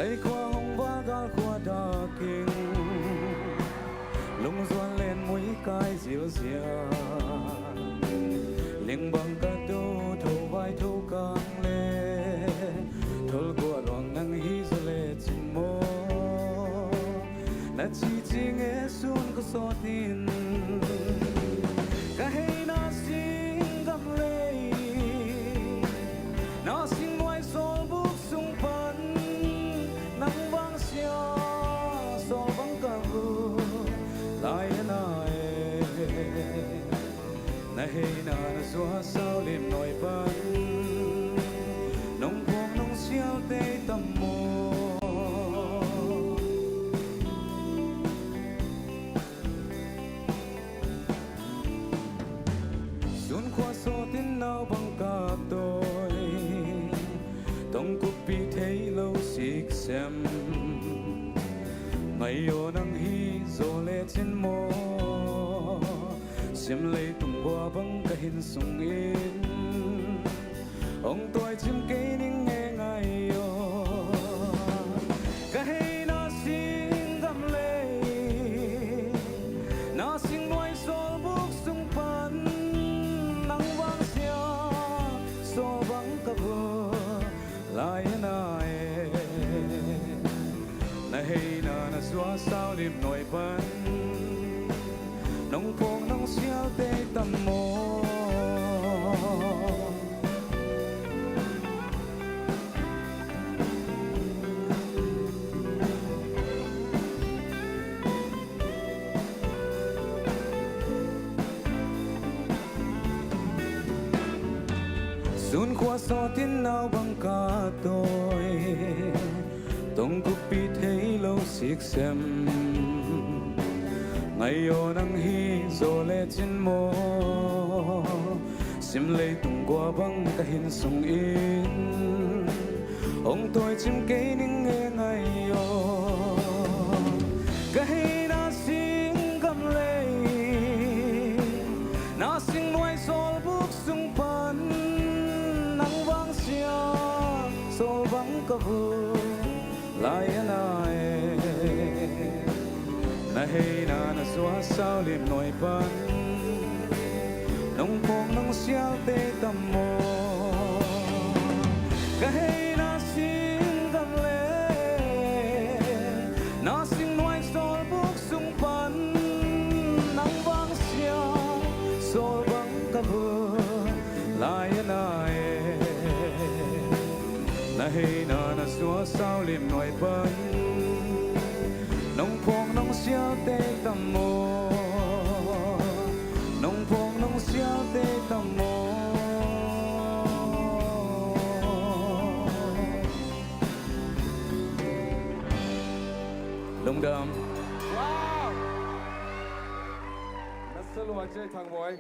lấy qua hồng vá gal qua đà kinh lung doan lên mũi cay dịu dàng liêng bằng cả đô thâu vai thâu càng lên thâu qua roang nang hi zo le chim mo na chi chi nghe sun có so tin cả hay na sing gam le na sing ngoài sol buk sung pan nang vang sia so vang cả vu lại nai na hay na xóa sao đêm nổi ban nông buông nông xiao tê tâm mô xuân qua số tin nào bằng cả tôi tông cúp bị thấy lâu xích xem ngày yo nang hi zo le trên mô xem lấy tung qua bằng cả hình sung in ông tôi chim cây ninh nghe ngày yo cả hay na sing gam le na sing ngoài sol buk sung pan nang vang sia so vang cả vơ lại nai na hay na xóa sao đêm nổi ban nông phong nông xiao tê tâm mô xuân qua so tiếng nào bằng cả tôi tông cúp bị thấy lâu xiết xem ngày yo nang hi zo le trên mô sim lấy tung qua bằng cả hình sung in ông tôi chim cây ninh nghe ngày yo cả hay na sing gam le na sing ngoài sol buk sung pan nang vang sia so vang cả vu lại nai na hay na xóa sao đêm nổi ban nông phong nông xiao tê tâm mô cả hay na sing gam le na sing ngoài sol buk sung pan nang vang sia so vang cả vu lại nai na hay na xóa sao đêm nổi ban nông phong nông xiao tê tâm mô nông phong nông xiao tê tâm mô lông đầm wow นัสลวนเจทังบอย